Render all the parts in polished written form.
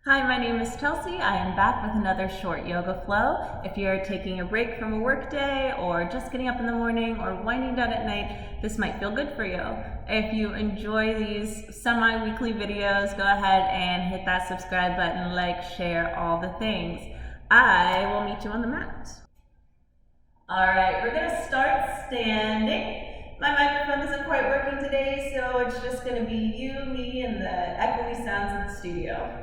Hi, my name is Chelsea. I am back with another short yoga flow. If you're taking a break from a work day or just getting up in the morning or winding down at night, this might feel good for you. If you enjoy these semi-weekly videos, go ahead and hit that subscribe button, like, share, all the things. I will meet you on the mat. All right, we're gonna start standing. My microphone isn't quite working today, so it's just gonna be you, me, and the echoey sounds in the studio.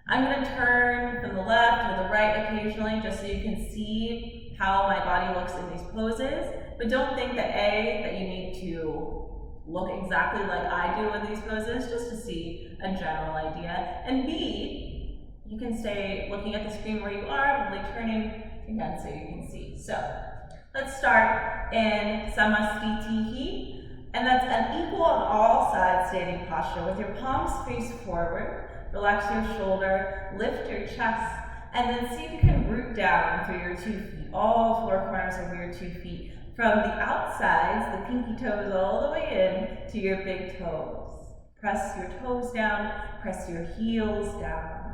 I'm going to turn from the left or the right occasionally just so you can see how my body looks in these poses. But don't think that A, that you need to look exactly like I do in these poses, just to see a general idea. And B, you can stay looking at the screen where you are, only turning again so you can see. So let's start in Samastitihi. And that's an equal on all sides standing posture with your palms face forward. Relax your shoulder, lift your chest, and then see if you can root down through your 2 feet, all 4 corners of your 2 feet. From the outsides, the pinky toes all the way in to your big toes. Press your toes down, press your heels down.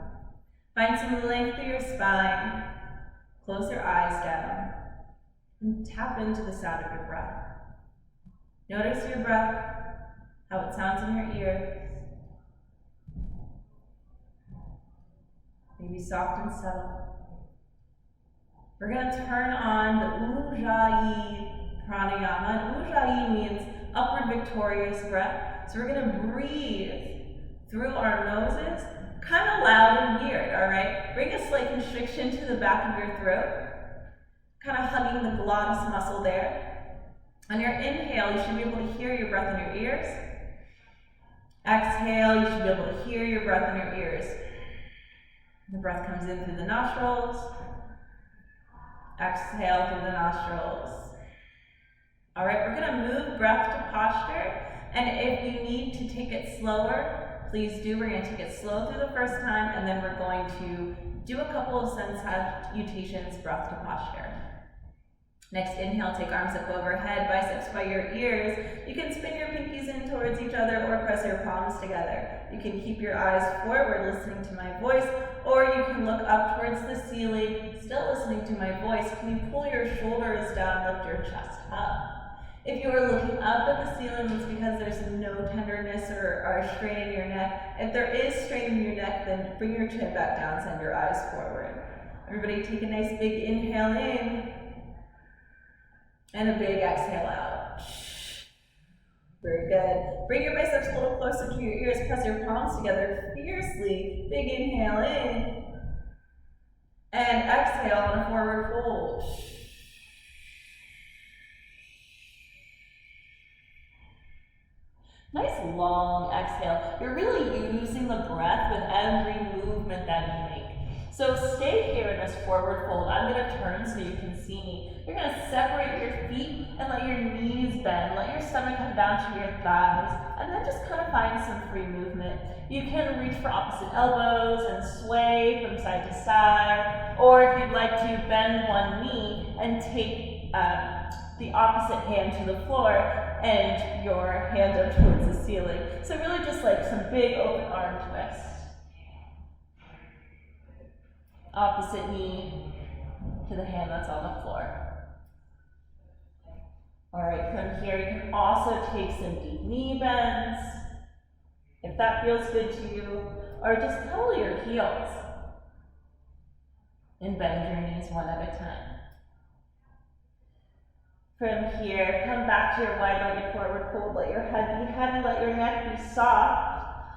Find some length through your spine. Close your eyes down and tap into the sound of your breath. Notice your breath, how it sounds in your ears. Maybe soft and subtle. We're going to turn on the Ujjayi pranayama. And Ujjayi means upward victorious breath. So we're going to breathe through our noses, kind of loud and weird, all right? Bring a slight constriction to the back of your throat, kind of hugging the glottis muscle there. On your inhale, you should be able to hear your breath in your ears. Exhale, you should be able to hear your breath in your ears. The breath comes in through the nostrils. Exhale through the nostrils. All right, we're going to move breath to posture. And if you need to take it slower, please do. We're going to take it slow through the first time, and then we're going to do a couple of sun salutations, breath to posture. Next, inhale, take arms up overhead, biceps by your ears. You can spin your pinkies in towards each other or press your palms together. You can keep your eyes forward, listening to my voice, or you can look up towards the ceiling, still listening to my voice. Can you pull your shoulders down, lift your chest up? If you are looking up at the ceiling, it's because there's no tenderness or strain in your neck. If there is strain in your neck, then bring your chin back down, send your eyes forward. Everybody take a nice big inhale in. And a big exhale out. Very good. Bring your biceps a little closer to your ears. Press your palms together fiercely. Big inhale in. And exhale on a forward fold. Nice long exhale. You're really using the breath with every movement that you make. So stay here in this forward fold. I'm going to turn so you can see me. You're going to separate your feet and let your knees bend. Let your stomach come down to your thighs. And then just kind of find some free movement. You can reach for opposite elbows and sway from side to side. Or if you'd like to, bend one knee and take the opposite hand to the floor and your hand up towards the ceiling. So really just like some big open arm twists. Opposite knee to the hand that's on the floor. All right, from here you can also take some deep knee bends, if that feels good to you, or just pedal your heels and bend your knees one at a time. From here, come back to your wide-legged forward fold. Let your head be heavy, let your neck be soft.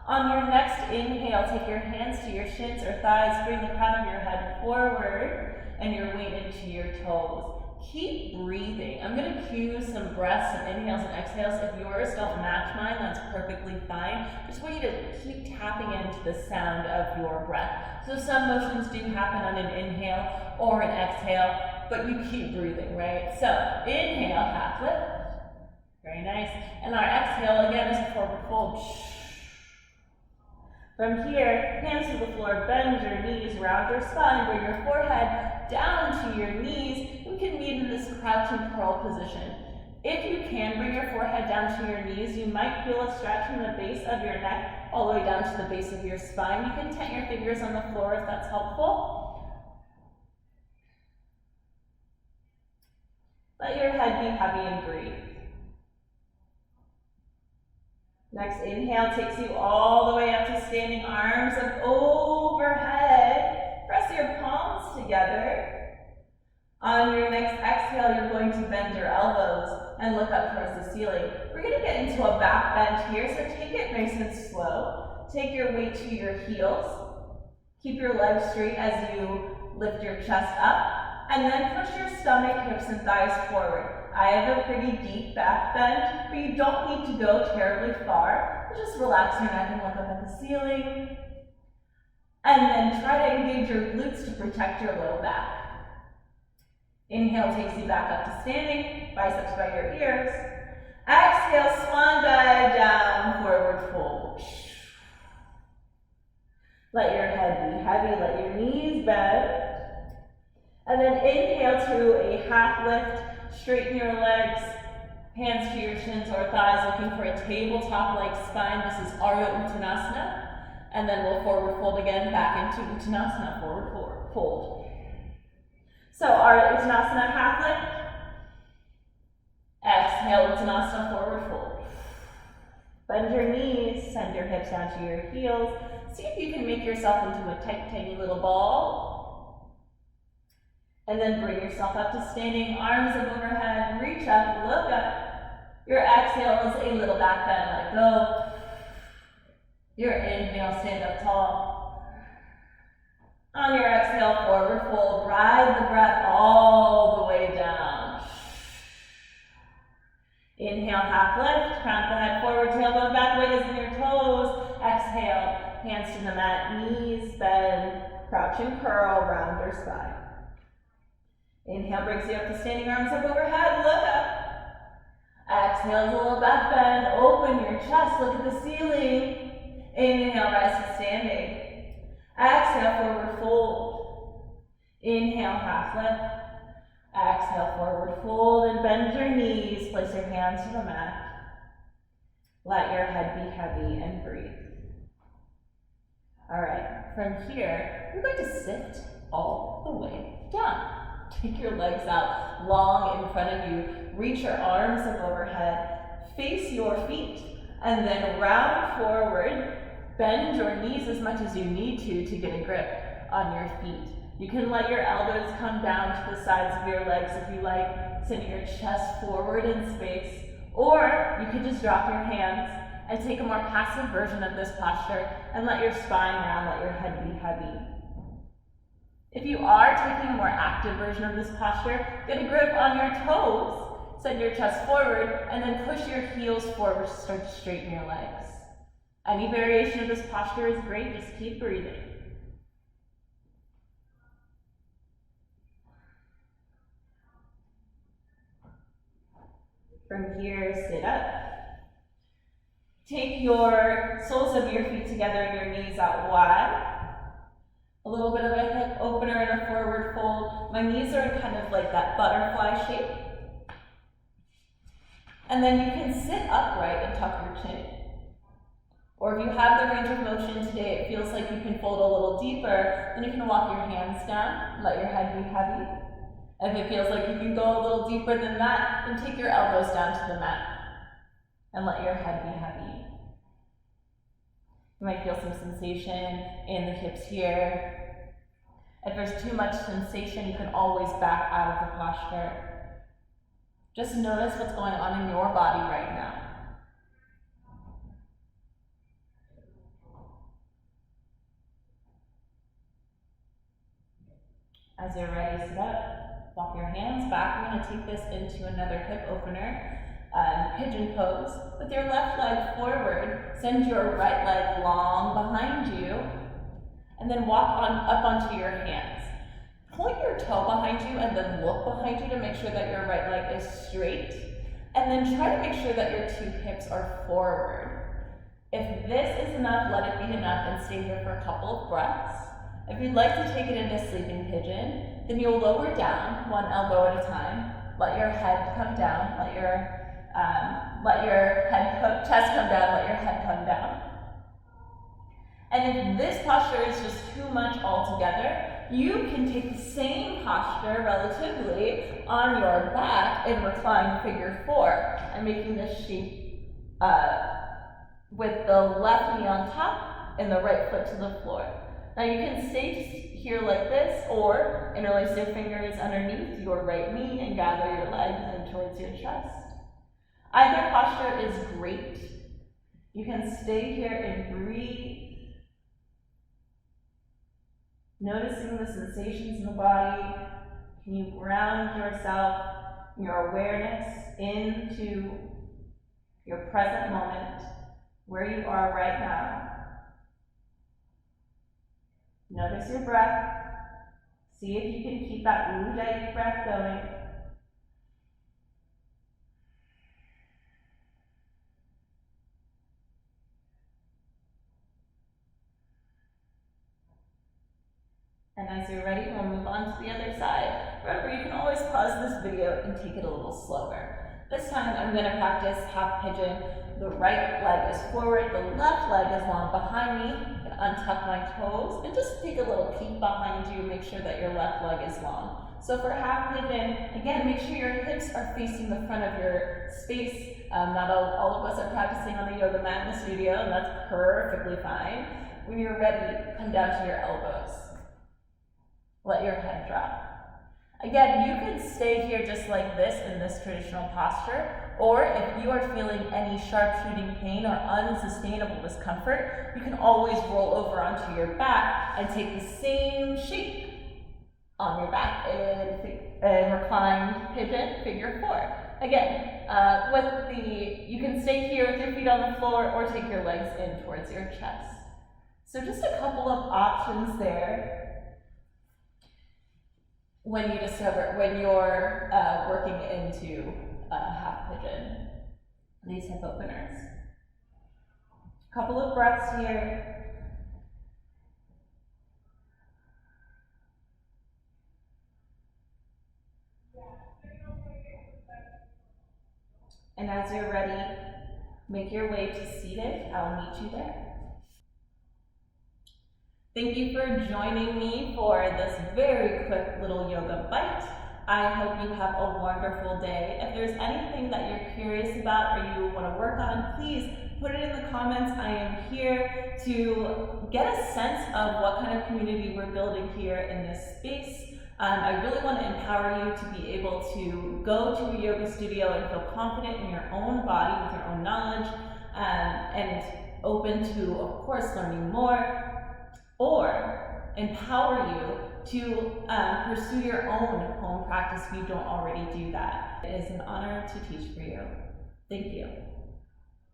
On your next inhale, take your hands to your shins or thighs, bring the crown of your head forward and your weight into your toes. Keep breathing. I'm going to cue some breaths, some inhales and exhales. If yours don't match mine, that's perfectly fine. I just want you to keep tapping into the sound of your breath. So some motions do happen on an inhale or an exhale, but you keep breathing, right? So inhale, half lift. Very nice. And our exhale again is a forward fold. From here, hands to the floor, bend your knees, round your spine, bring your forehead down to your knees. We can meet in this crouching curl position. If you can bring your forehead down to your knees, you might feel a stretch from the base of your neck all the way down to the base of your spine. You can tent your fingers on the floor if that's helpful. Let your head be heavy and breathe. Next inhale takes you all the way up to standing arms up overhead. Press your palms together. On your next exhale, you're going to bend your elbows and look up towards the ceiling. We're going to get into a back bend here, so take it nice and slow. Take your weight to your heels. Keep your legs straight as you lift your chest up, and then push your stomach, hips, and thighs forward. I have a pretty deep back bend, but you don't need to go terribly far. Just relax your neck and look up at the ceiling. And then try to engage your glutes to protect your low back. Inhale takes you back up to standing, biceps by your ears. Exhale, swan dive down, forward fold. Let your head be heavy, let your knees bend. And then inhale to a half lift, straighten your legs, hands to your shins or thighs, looking for a tabletop-like spine. This is Ardha Uttanasana. And then we'll forward fold again, back into Uttanasana, forward fold. So Ardha Uttanasana, half lift. Exhale, Uttanasana, forward fold. Bend your knees, send your hips down to your heels. See if you can make yourself into a tight, tiny little ball. And then bring yourself up to standing, arms up overhead, reach up, look up. Your exhale is a little back bend, let go. Your inhale, stand up tall. On your exhale, forward fold, ride the breath all the way down. Inhale, half lift, crown the head forward, tailbone back, weight is in your toes. Exhale, hands to the mat, knees bend, crouch and curl, round your spine. Inhale brings you up to standing, arms up overhead, look up. Exhale is a little back bend, open your chest, look at the ceiling. Inhale, rise to standing. Exhale, forward fold. Inhale, half lift. Exhale, forward fold and bend your knees. Place your hands to the mat. Let your head be heavy and breathe. All right, from here, you're going to sit all the way down. Take your legs out long in front of you. Reach your arms up overhead. Face your feet and then round forward. Bend your knees as much as you need to get a grip on your feet. You can let your elbows come down to the sides of your legs if you like, sending your chest forward in space. Or you could just drop your hands and take a more passive version of this posture and let your spine round, let your head be heavy. If you are taking a more active version of this posture, get a grip on your toes, send your chest forward, and then push your heels forward to start to straighten your legs. Any variation of this posture is great, just keep breathing. From here, sit up. Take your soles of your feet together and your knees out wide. A little bit of a hip opener and a forward fold. My knees are in kind of like that butterfly shape. And then you can sit upright and tuck your chin. Or if you have the range of motion today, it feels like you can fold a little deeper, then you can walk your hands down, let your head be heavy. If it feels like you can go a little deeper than that, then take your elbows down to the mat and let your head be heavy. You might feel some sensation in the hips here. If there's too much sensation, you can always back out of the posture. Just notice what's going on in your body right now. As you're ready, sit up, walk your hands back. We're going to take this into another hip opener, pigeon pose. With your left leg forward, send your right leg long behind you, and then walk up onto your hands. Point your toe behind you and then look behind you to make sure that your right leg is straight. And then try to make sure that your two hips are forward. If this is enough, let it be enough and stay here for a couple of breaths. If you'd like to take it into sleeping pigeon, then you'll lower down one elbow at a time. Let your head come down, let your Let your chest come down, let your head come down. And if this posture is just too much altogether, you can take the same posture relatively on your back in reclined figure 4. I'm making this shape with the left knee on top and the right foot to the floor. Now you can stay just here like this, or interlace your fingers underneath your right knee and gather your legs in towards your chest. Either posture is great. You can stay here and breathe, noticing the sensations in the body. Can you ground yourself, your awareness into your present moment, where you are right now. Notice your breath. See if you can keep that Ujjayi breath going. And as you're ready, we'll move on to the other side. Remember, you can always pause this video and take it a little slower. This time, I'm going to practice half pigeon. The right leg is forward, the left leg is long behind me. And untuck my toes and just take a little peek behind you. Make sure that your left leg is long. So for half pigeon, again, make sure your hips are facing the front of your space. Not all of us are practicing on the yoga mat in the studio, and that's perfectly fine. When you're ready, come down to your elbows. Let your head drop. Again, you can stay here just like this in this traditional posture, or if you are feeling any sharp shooting pain or unsustainable discomfort, you can always roll over onto your back and take the same shape on your back in reclined pigeon, figure 4. Again, you can stay here with your feet on the floor or take your legs in towards your chest. So just a couple of options there when you're working into half pigeon, these hip openers. A couple of breaths here. And as you're ready, make your way to seated. I'll meet you there. Thank you for joining me for this very quick little yoga bite. I hope you have a wonderful day. If there's anything that you're curious about or you want to work on, please put it in the comments. I am here to get a sense of what kind of community we're building here in this space. I really want to empower you to be able to go to a yoga studio and feel confident in your own body with your own knowledge, and open to, of course, learning more, or empower you to pursue your own home practice if you don't already do that. It is an honor to teach for you. Thank you.